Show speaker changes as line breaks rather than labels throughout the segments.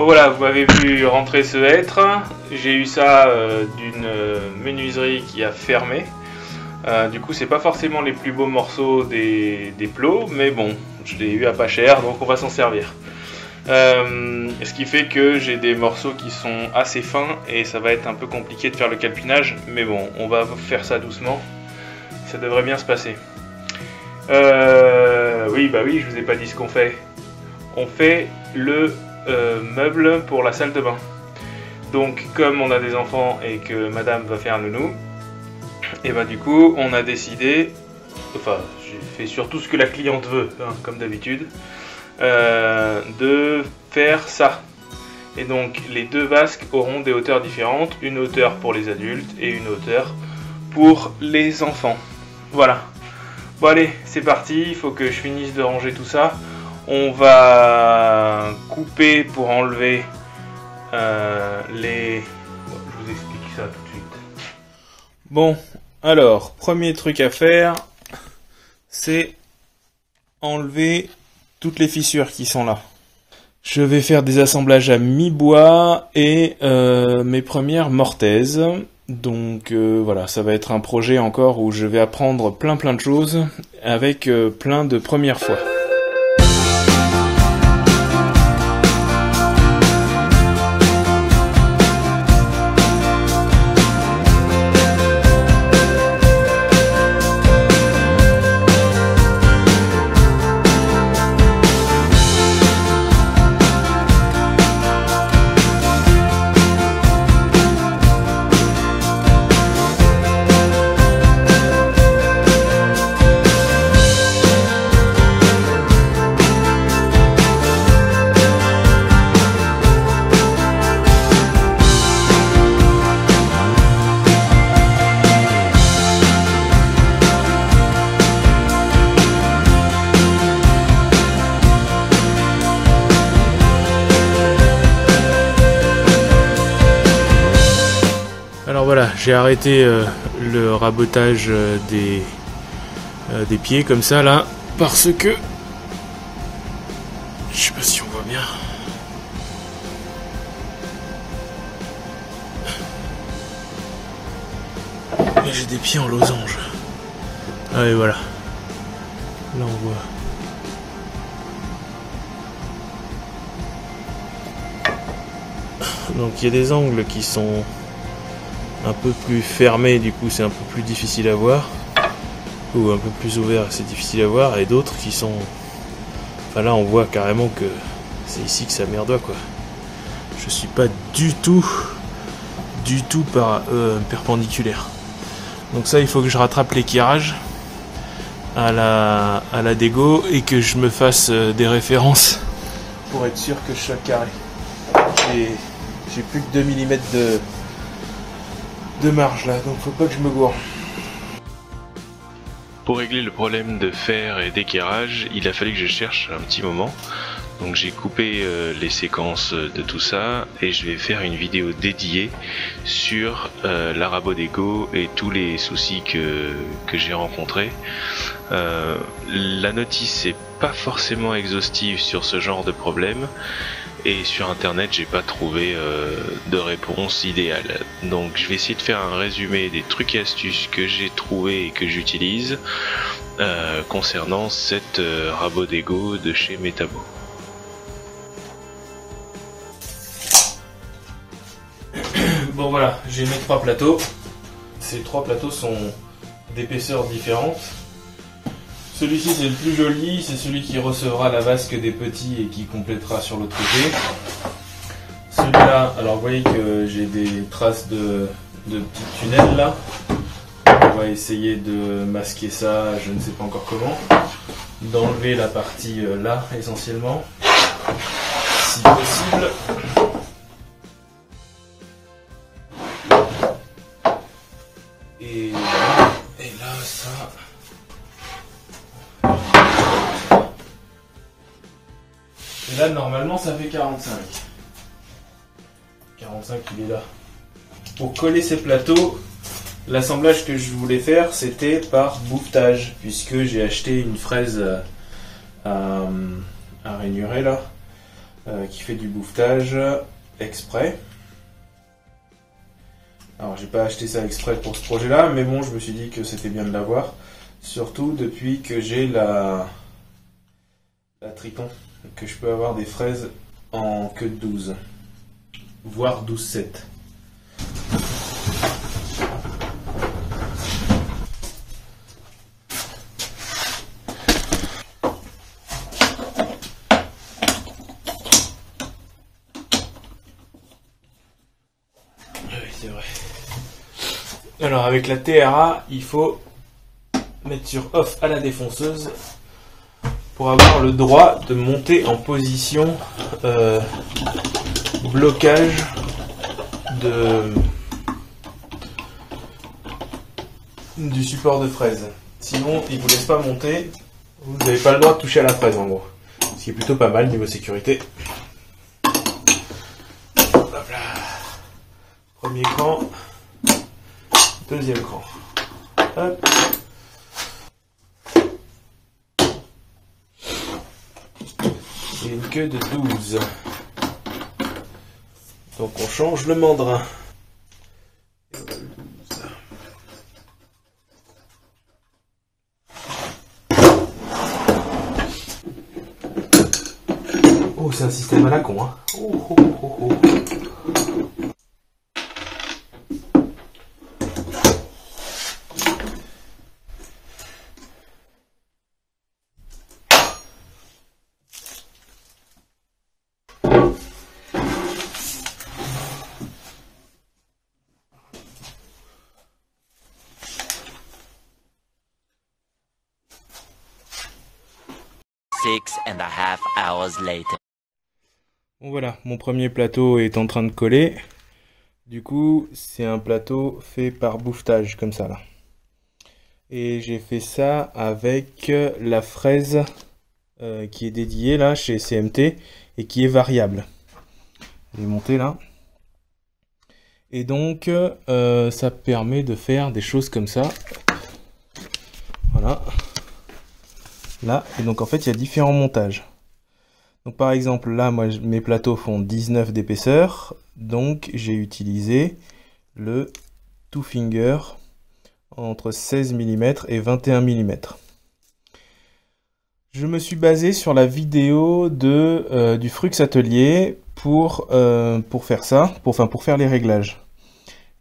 voilà, vous m'avez vu rentrer ce hêtre. J'ai eu ça d'une menuiserie qui a fermé. Du coup, c'est pas forcément les plus beaux morceaux des plots, mais bon, je l'ai eu à pas cher, donc on va s'en servir. Ce qui fait que j'ai des morceaux qui sont assez fins et ça va être un peu compliqué de faire le calpinage, mais bon, on va faire ça doucement. Ça devrait bien se passer. Oui, bah oui, je vous ai pas dit ce qu'on fait. On fait le meuble pour la salle de bain. Donc, comme on a des enfants et que madame va faire nounou, et bah du coup, on a décidé, enfin, j'ai fait surtout ce que la cliente veut, hein, comme d'habitude, de faire ça. Et donc, les deux vasques auront des hauteurs différentes, une hauteur pour les adultes et une hauteur pour les enfants. Voilà. Bon allez, c'est parti, il faut que je finisse de ranger tout ça. On va couper pour enlever les... Bon, je vous explique ça tout de suite. Bon, alors, premier truc à faire, c'est enlever toutes les fissures qui sont là. Je vais faire des assemblages à mi-bois et mes premières mortaises. Donc voilà, ça va être un projet encore où je vais apprendre plein de choses avec plein de premières fois. Alors voilà, j'ai arrêté le rabotage des pieds comme ça là, parce que je sais pas si on voit bien. Mais j'ai des pieds en losange. Ah et voilà. Là on voit. Donc il y a des angles qui sont un peu plus fermé, du coup c'est un peu plus difficile à voir, ou un peu plus ouvert, c'est difficile à voir, et d'autres qui sont, enfin là on voit carrément que c'est ici que ça merdoie quoi. Je suis pas du tout perpendiculaire. Donc ça il faut que je rattrape l'équerrage à la dégo et que je me fasse des références pour être sûr que je sois carré. Et j'ai plus que 2 mm de marge là, donc faut pas que je me gourre.
Pour régler le problème de fer et d'équerrage, il a fallu que je cherche un petit moment. Donc j'ai coupé les séquences de tout ça et je vais faire une vidéo dédiée sur la rabot d'égo et tous les soucis que j'ai rencontrés. La notice n'est pas forcément exhaustive sur ce genre de problème. Et sur internet j'ai pas trouvé de réponse idéale. Donc je vais essayer de faire un résumé des trucs et astuces que j'ai trouvé et que j'utilise concernant cette rabot d'égo de chez Metabo.
Bon voilà, j'ai mes 3 plateaux. Ces 3 plateaux sont d'épaisseurs différentes. Celui-ci c'est le plus joli, c'est celui qui recevra la vasque des petits et qui complétera sur l'autre côté. Celui-là, alors vous voyez que j'ai des traces de petits tunnels là. On va essayer de masquer ça, je ne sais pas encore comment. D'enlever la partie là essentiellement, si possible. Et là ça... Et là, normalement, ça fait 45. 45, il est là. Pour coller ces plateaux, l'assemblage que je voulais faire, c'était par bouvetage, puisque j'ai acheté une fraise à rainurer là. qui fait du bouffetage exprès. Alors j'ai pas acheté ça exprès pour ce projet là, mais bon, je me suis dit que c'était bien de l'avoir, surtout depuis que j'ai la Triton, que je peux avoir des fraises en queue de 12, voire 12,7. C'est vrai. Alors avec la TRA, il faut mettre sur off à la défonceuse pour avoir le droit de monter en position blocage du support de fraise. Sinon, il vous laisse pas monter, vous n'avez pas le droit de toucher à la fraise en gros. Ce qui est plutôt pas mal niveau sécurité. Hop là. Premier cran, deuxième cran. Hop. Et une queue de 12. Donc on change le mandrin. Oh, c'est un système à la con, hein. Oh, oh, oh, oh.
Six and a half hours later.
Bon voilà, mon premier plateau est en train de coller. Du coup, c'est un plateau fait par bouffetage, comme ça là. Et j'ai fait ça avec la fraise qui est dédiée là chez CMT et qui est variable. Je vais monter là. Et donc, ça permet de faire des choses comme ça. Voilà. Là, et donc en fait, il y a différents montages. Donc par exemple, là, moi, mes plateaux font 19 d'épaisseur. Donc, j'ai utilisé le two finger entre 16 mm et 21 mm. Je me suis basé sur la vidéo du Frux Atelier pour faire ça, pour faire les réglages.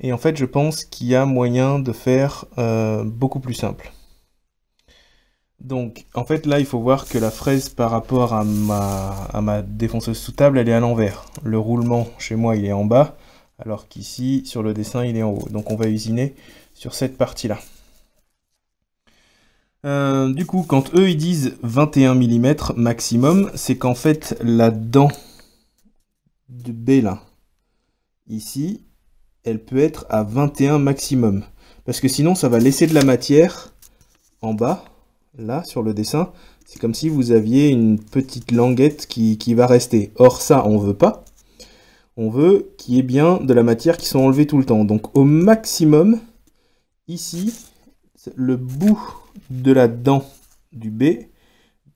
Et en fait, je pense qu'il y a moyen de faire beaucoup plus simple. Donc, en fait, là, il faut voir que la fraise par rapport à ma défonceuse sous table, elle est à l'envers. Le roulement, chez moi, il est en bas, alors qu'ici, sur le dessin, il est en haut. Donc, on va usiner sur cette partie-là. Du coup, quand eux, ils disent 21 mm maximum, c'est qu'en fait, la dent de B, là, ici, elle peut être à 21 maximum. Parce que sinon, ça va laisser de la matière en bas. Là, sur le dessin, c'est comme si vous aviez une petite languette qui va rester. Or, ça, on veut pas. On veut qu'il y ait bien de la matière qui soit enlevée tout le temps. Donc, au maximum, ici, le bout de la dent du B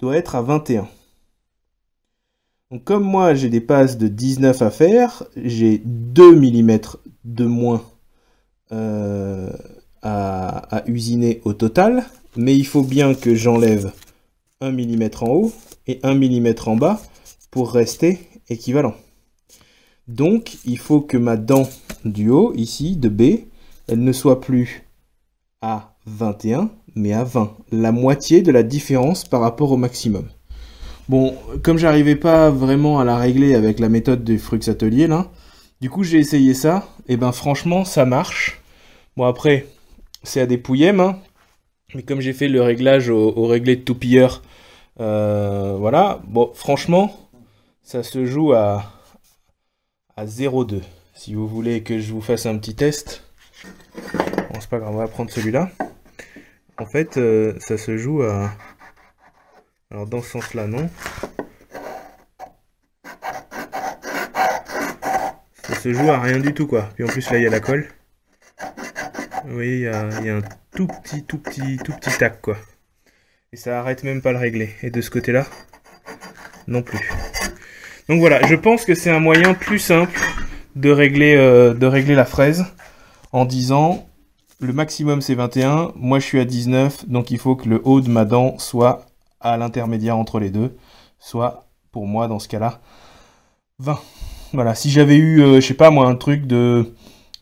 doit être à 21. Donc, comme moi, j'ai des passes de 19 à faire, j'ai 2 mm de moins à usiner au total. Mais il faut bien que j'enlève 1 mm en haut et 1 mm en bas pour rester équivalent. Donc, il faut que ma dent du haut, ici, de B, elle ne soit plus à 21, mais à 20. La moitié de la différence par rapport au maximum. Bon, comme j'arrivais pas vraiment à la régler avec la méthode du Frux Atelier, là, du coup, j'ai essayé ça. Et ben, franchement, ça marche. Bon, après, c'est à des pouillèmes, hein. Mais comme j'ai fait le réglage au réglé de toupilleur, voilà, bon, franchement, ça se joue à 0,2. Si vous voulez que je vous fasse un petit test, bon, c'est pas grave, on va prendre celui-là. En fait, ça se joue à... Alors, dans ce sens-là, non. Ça se joue à rien du tout, quoi. Puis en plus, là, il y a la colle. Vous voyez, il y a un tout petit tac, quoi. Et ça arrête même pas le régler. Et de ce côté-là, non plus. Donc voilà, je pense que c'est un moyen plus simple de régler la fraise en disant le maximum c'est 21, moi je suis à 19, donc il faut que le haut de ma dent soit à l'intermédiaire entre les deux, soit pour moi dans ce cas-là 20. Voilà, si j'avais eu, je sais pas moi, un truc de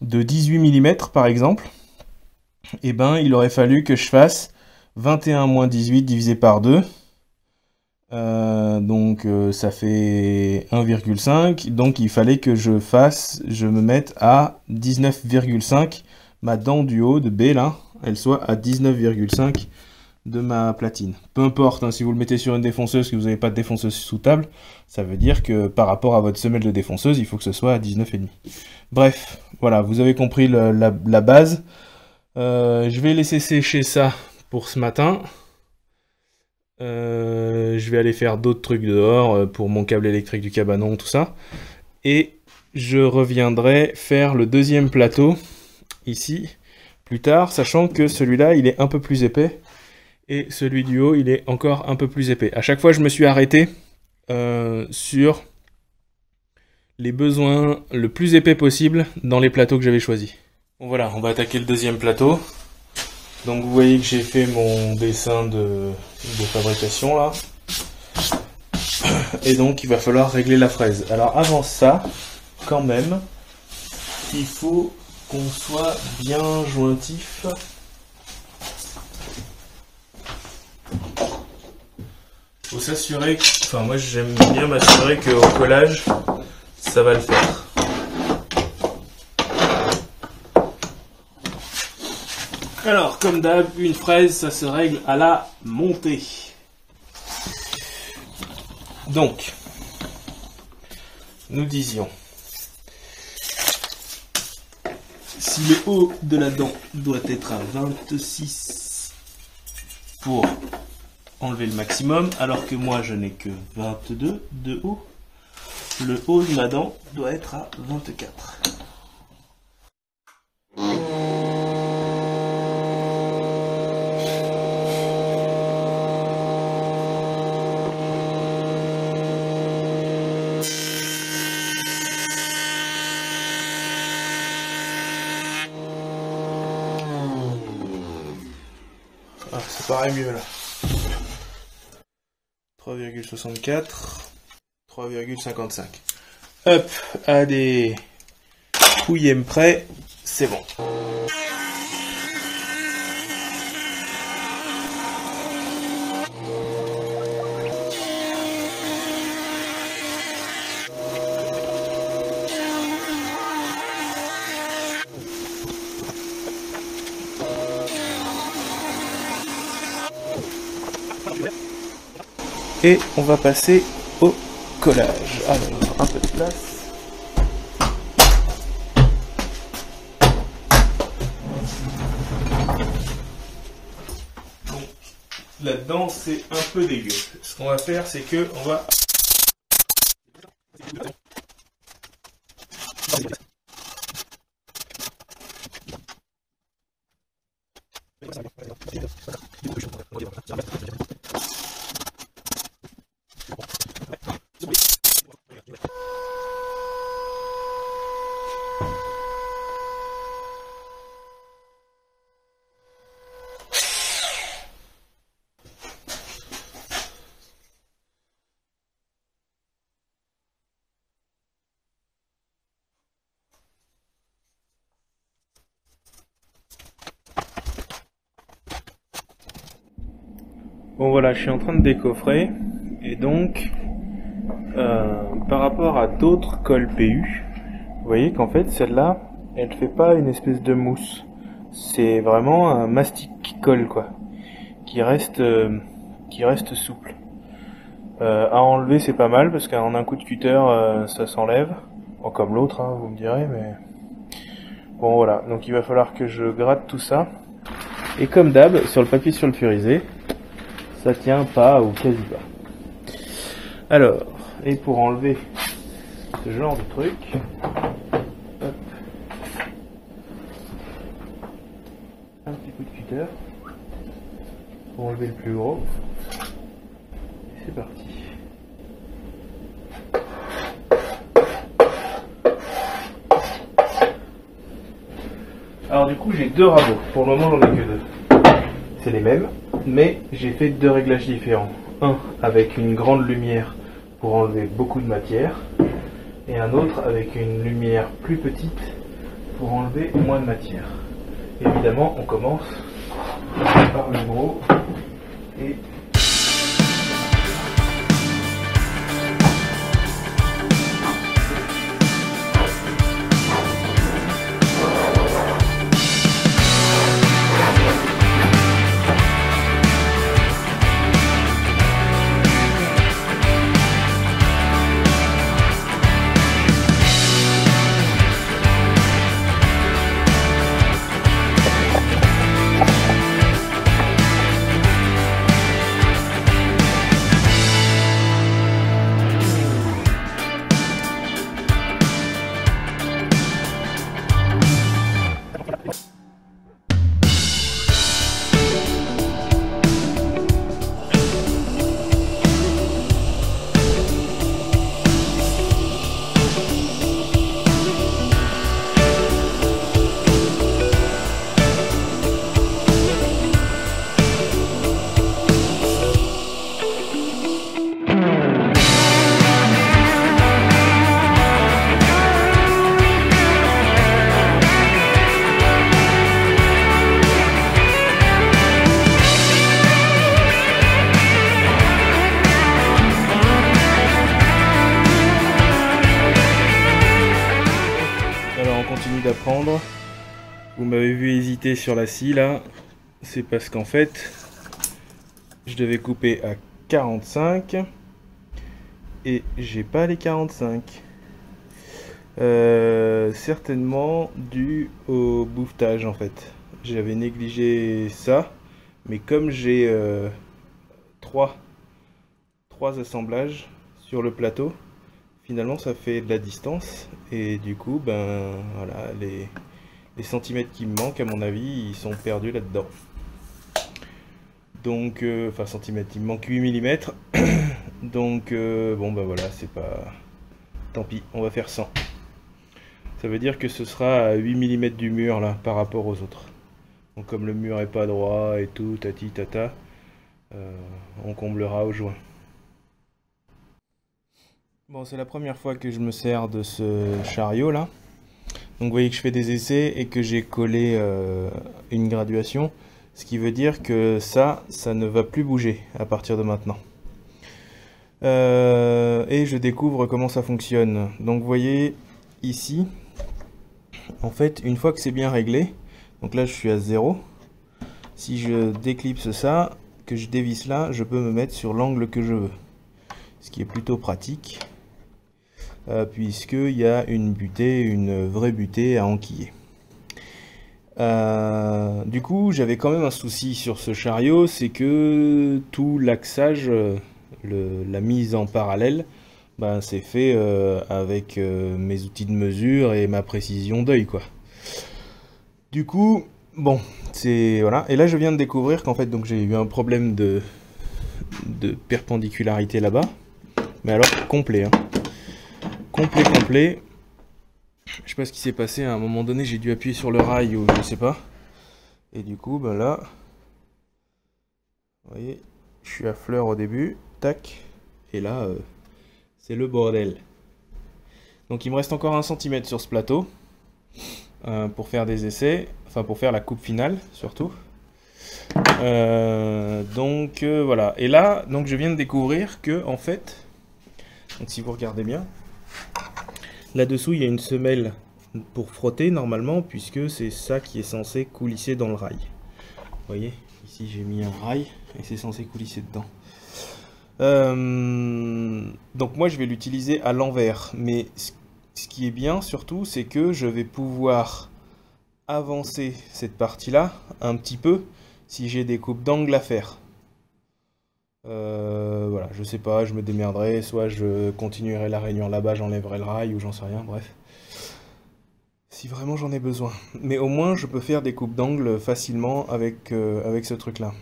18 mm par exemple, eh ben il aurait fallu que je fasse 21 moins 18 divisé par 2. Donc ça fait 1,5, donc il fallait que je me mette à 19,5, ma dent du haut de B là, elle soit à 19,5 de ma platine. Peu importe, hein, si vous le mettez sur une défonceuse, que vous n'avez pas de défonceuse sous table, ça veut dire que par rapport à votre semelle de défonceuse, il faut que ce soit à 19,5. Bref, voilà, vous avez compris la base. Je vais laisser sécher ça pour ce matin. Je vais aller faire d'autres trucs dehors pour mon câble électrique du cabanon, tout ça. Et je reviendrai faire le deuxième plateau, ici, plus tard, sachant que celui-là, il est un peu plus épais. Et celui du haut, il est encore un peu plus épais. À chaque fois, je me suis arrêté sur les besoins le plus épais possible dans les plateaux que j'avais choisis. Bon voilà, on va attaquer le deuxième plateau. Donc vous voyez que j'ai fait mon dessin de fabrication là. Et donc il va falloir régler la fraise. Alors avant ça, quand même, il faut qu'on soit bien jointif. Faut s'assurer, enfin moi j'aime bien m'assurer qu'au collage, ça va le faire. Alors, comme d'hab, une fraise, ça se règle à la montée. Donc, nous disions, si le haut de la dent doit être à 26 pour enlever le maximum, alors que moi je n'ai que 22 de haut, le haut de ma dent doit être à 24. Ah, ça paraît mieux là. 3,64, 3,55. Hop, à des pouillèmes près, c'est bon. Et on va passer au collage. Alors, un peu de place. Donc, là-dedans, c'est un peu dégueu. Ce qu'on va faire, c'est que on va... Bon voilà, je suis en train de décoffrer, et donc, par rapport à d'autres colles PU, vous voyez qu'en fait celle-là, elle fait pas une espèce de mousse, c'est vraiment un mastic qui colle quoi, qui reste souple. À enlever c'est pas mal, parce qu'en un coup de cutter ça s'enlève, bon, comme l'autre hein, vous me direz, mais bon voilà, donc il va falloir que je gratte tout ça, et comme d'hab, sur le papier sulfurisé, ça tient pas ou quasi pas. Alors, et pour enlever ce genre de truc, hop, un petit coup de cutter pour enlever le plus gros. Et c'est parti. Alors du coup j'ai deux rabots, pour le moment j'en ai que deux. C'est les mêmes, mais j'ai fait deux réglages différents. Un avec une grande lumière pour enlever beaucoup de matière, et un autre avec une lumière plus petite pour enlever moins de matière. Évidemment on commence par le gros et d'apprendre. Vous m'avez vu hésiter sur la scie là, c'est parce qu'en fait je devais couper à 45 et j'ai pas les 45. Certainement dû au bouffetage en fait. J'avais négligé ça, mais comme j'ai trois assemblages sur le plateau, finalement ça fait de la distance et du coup ben voilà, les centimètres qui me manquent à mon avis ils sont perdus là-dedans. Donc enfin centimètres, il me manque 8 mm. Donc bon ben voilà, c'est pas, tant pis, on va faire 100. Ça veut dire que ce sera à 8 mm du mur là par rapport aux autres. Donc comme le mur est pas droit et tout tati tata, on comblera au joint. Bon, c'est la première fois que je me sers de ce chariot là. Donc vous voyez que je fais des essais et que j'ai collé une graduation. Ce qui veut dire que ça ne va plus bouger à partir de maintenant. Et je découvre comment ça fonctionne. Donc vous voyez ici, en fait, une fois que c'est bien réglé, donc là je suis à 0. Si je déclipse ça, que je dévisse là, je peux me mettre sur l'angle que je veux. Ce qui est plutôt pratique. Puisqu'il y a une butée, une vraie butée à enquiller. Du coup, j'avais quand même un souci sur ce chariot, c'est que tout l'axage, la mise en parallèle, ben, c'est fait avec mes outils de mesure et ma précision d'œil, quoi. Du coup, bon, c'est voilà. Et là, je viens de découvrir qu'en fait, donc j'ai eu un problème de perpendicularité là-bas, mais alors complet, hein. Complet. Je sais pas ce qui s'est passé, à un moment donné j'ai dû appuyer sur le rail ou je sais pas. Et du coup ben là, vous voyez, je suis à fleur au début, tac, et là c'est le bordel. Donc il me reste encore 1 cm sur ce plateau pour faire des essais, enfin pour faire la coupe finale surtout. Donc voilà, et là donc je viens de découvrir que en fait, donc si vous regardez bien, là-dessous, il y a une semelle pour frotter normalement, puisque c'est ça qui est censé coulisser dans le rail. Vous voyez, ici j'ai mis un rail et c'est censé coulisser dedans. Donc moi je vais l'utiliser à l'envers, mais ce qui est bien surtout, c'est que je vais pouvoir avancer cette partie-là un petit peu si j'ai des coupes d'angle à faire. Voilà, je sais pas, je me démerderai, soit je continuerai la rainure là-bas, j'enlèverai le rail ou j'en sais rien, bref. Si vraiment j'en ai besoin. Mais au moins je peux faire des coupes d'angle facilement avec ce truc-là.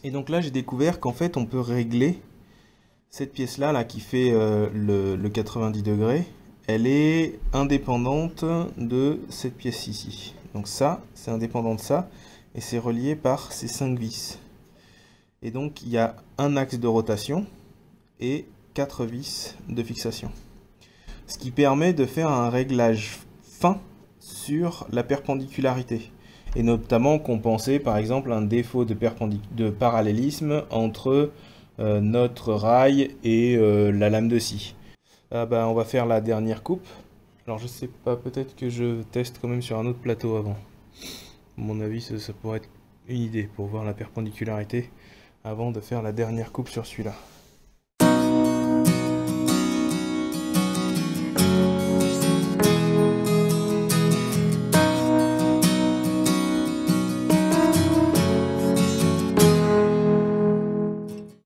Et donc là j'ai découvert qu'en fait on peut régler cette pièce-là là, qui fait le 90 degrés. Elle est indépendante de cette pièce ici. Donc ça, c'est indépendant de ça, et c'est relié par ces 5 vis. Et donc il y a un axe de rotation et 4 vis de fixation. Ce qui permet de faire un réglage fin sur la perpendicularité. Et notamment compenser par exemple un défaut de parallélisme entre notre rail et la lame de scie. On va faire la dernière coupe. Alors je sais pas, peut-être que je teste quand même sur un autre plateau avant. À mon avis, ça pourrait être une idée pour voir la perpendicularité avant de faire la dernière coupe sur celui-là.